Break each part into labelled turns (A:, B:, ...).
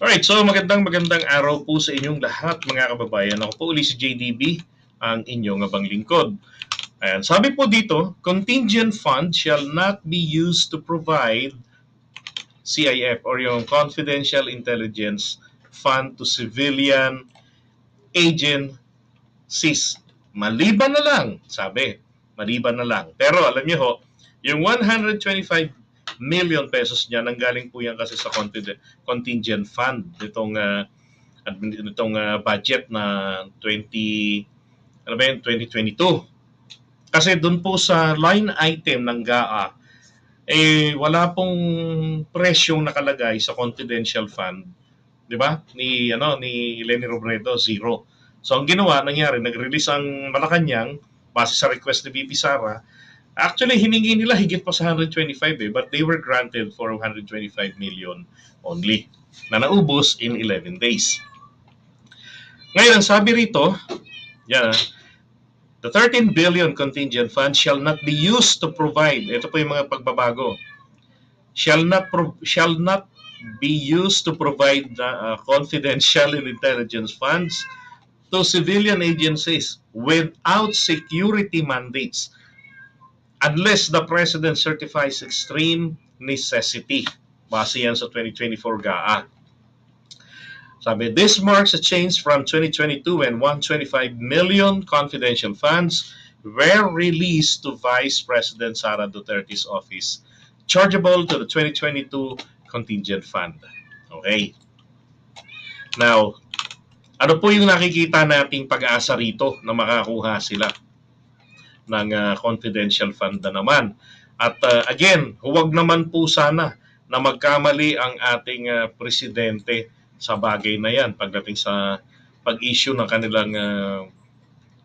A: Alright, so magandang araw po sa inyong lahat mga kababayan. Ako po uli si JDB, ang inyong abang lingkod. Ayan, sabi po dito, contingent fund shall not be used to provide CIF or yung Confidential Intelligence Fund to civilian agencies. Maliban na lang, sabi. Maliban na lang. Pero alam niyo ho, yung 125 million pesos niya nanggaling po yan kasi sa contingent fund nitong budget na 2022. Kasi doon po sa line item ng GAA wala pong presyong nakalagay sa confidential fund, 'di ba? Ni Leni Robredo, zero. So ang nangyari, nag-release ang Malacanang base sa request ni BP Sara. Actually, hiningi nila higit pa sa 125 but they were granted for 125 million only na naubos in 11 days. Ngayon, ang sabi rito, the 13 billion contingent fund shall not be used to provide, ito po yung mga pagbabago, shall not be used to provide confidential and intelligence funds to civilian agencies without security mandates unless the President certifies extreme necessity. Base yan sa 2024 GAA. Sabi, this marks a change from 2022 when 125 million confidential funds were released to Vice President Sara Duterte's office, chargeable to the 2022 contingent fund. Okay. Now, ano po yung nakikita nating pag-asa rito na makakuha sila ng confidential fund na naman? At again, huwag naman po sana na magkamali ang ating presidente sa bagay na yan pagdating sa pag-issue ng kanilang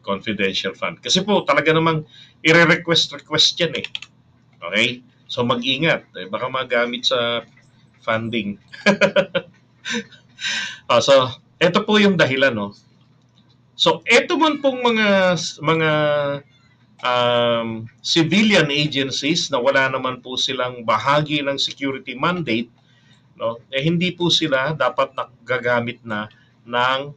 A: confidential fund. Kasi po talaga namang i-request yan eh. Okay? So mag-ingat. Baka magamit sa funding. So, ito po yung dahilan, no? So, ito man pong mga civilian agencies na wala naman po silang bahagi ng security mandate, no? Hindi po sila dapat nagagamit na ng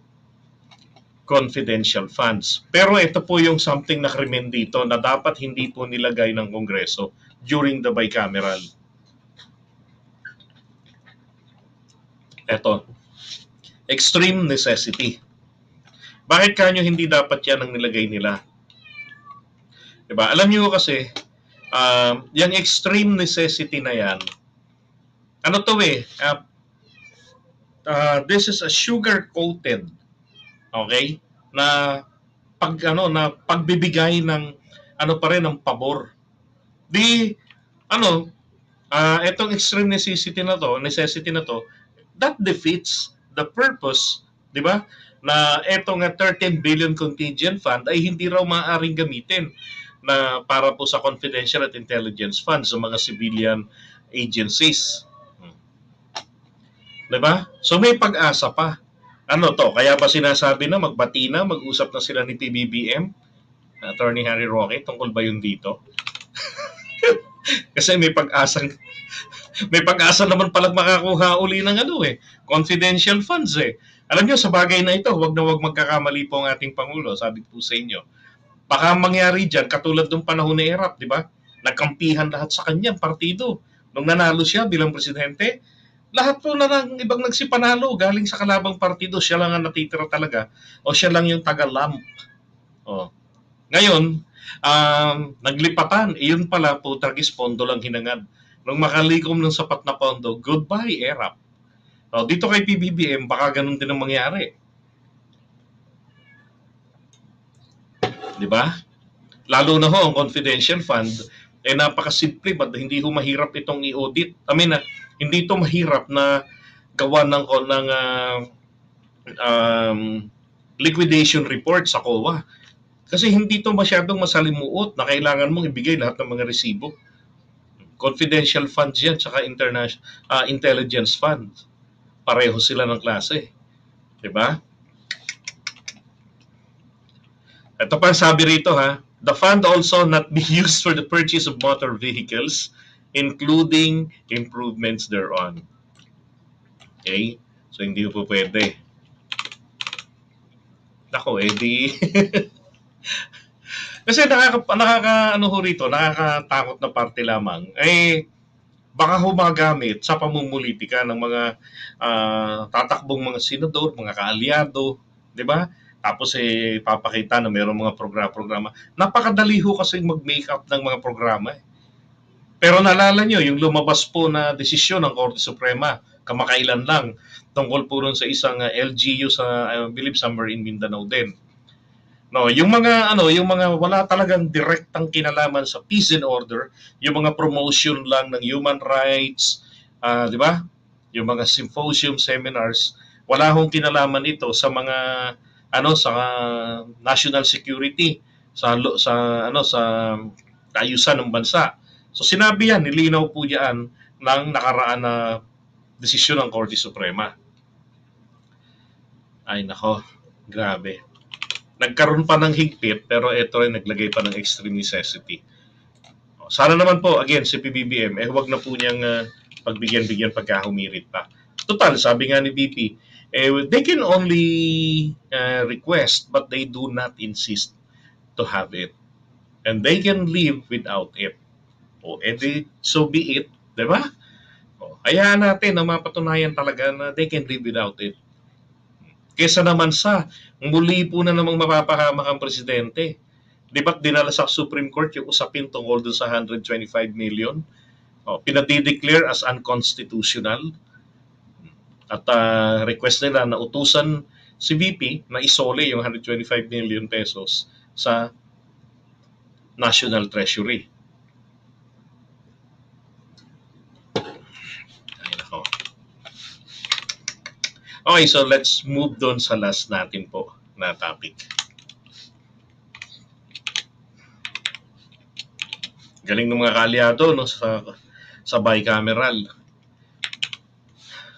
A: confidential funds. Pero ito po yung something na krimen dito na dapat hindi po nilagay ng Kongreso during the bicameral. Ito, extreme necessity. Bakit kanyo hindi dapat yan ang nilagay nila? Diba? Alam niyo kasi, yung extreme necessity na yan, ano to this is a sugar-coated, okay, na pagbibigay ng pa rin ng pabor. Itong extreme necessity na to, that defeats the purpose, di ba? Na etong 13 billion contingent fund ay hindi raw maaaring gamitin na para po sa confidential at intelligence funds sa mga civilian agencies. Diba? So may pag-asa pa. Kaya ba sinasabi na magbati na, mag-usap na sila ni PBBM, Attorney Harry Roque, tungkol ba yun dito? Kasi may pag-asa naman palang makakuha uli ng confidential funds eh. Alam nyo, sa bagay na ito, huwag magkakamali po ang ating Pangulo, sabi po sa inyo. Baka mangyari dyan, katulad ng panahon ni Erap, di ba? Nagkampihan lahat sa kanyang partido. Nung nanalo siya bilang presidente, lahat po na ng ibang nagsipanalo galing sa kalabang partido, siya lang ang natitira talaga o siya lang yung taga-lamp. Ngayon, naglipatan, iyon pala po, tragis pondo lang hinangad. Nung makalikom ng sapat na pondo, goodbye Erap. Dito kay PBBM, baka ganun din ang mangyari. Di ba? Lalo na ho ang confidential fund, napakasimple, hindi ho mahirap itong i-audit. Hindi ito mahirap na gawa ng liquidation report sa COA. Kasi hindi ito masyadong masalimuot na kailangan mong ibigay lahat ng mga resibo. Confidential funds yan, tsaka intelligence funds. Pareho sila ng klase. Diba? Ito pa sabi rito the fund also not be used for the purchase of motor vehicles, including improvements thereon. Okay? So, hindi po pwede. Nako, edi. Kasi ano ho rito, nakakatakot na parte lamang. Baka humagamit sa pamumulitika ng mga tatakbong mga senador, mga kaalyado, di ba? Tapos papakita na mayroong mga programa. Napakadali ho kasi mag-make up ng mga programa. Pero naalala nyo, yung lumabas po na desisyon ng Korte Suprema, kamakailan lang, tungkol po rin sa isang LGU sa, I believe, somewhere in Mindanao din. No, yung mga wala talagang direktang kinalaman sa peace and order, yung mga promotion lang ng human rights, 'di ba? Yung mga symposium seminars, wala hong kinalaman ito sa mga sa national security, sa kaayusan ng bansa. So sinabi yan, nilinaw po yan ng nakaraan na desisyon ng Korte Suprema. Ay nako, grabe. Nagkaroon pa ng higpit pero ito ay naglagay pa ng extreme necessity. Sana naman po, again, si PBBM, huwag na po niyang pagbigyan-bigyan pagka humirit pa. Total, sabi nga ni BP, they can only request but they do not insist to have it. And they can live without it. O, edi, so be it. Diba? O, hayaan natin na mapatunayan talaga na they can live without it. Kesa naman sa muli po na namang mapapahamak ang presidente. Di ba't dinala sa Supreme Court yung usapin tungkol dun sa 125 million? Pinadideclare as unconstitutional. At request nila na utusan si VP na isole yung 125 million pesos sa National Treasury. Ay, nako. Okay, so let's move doon sa last natin po na topic. Galing ng mga kaalyado no, sa bicameral.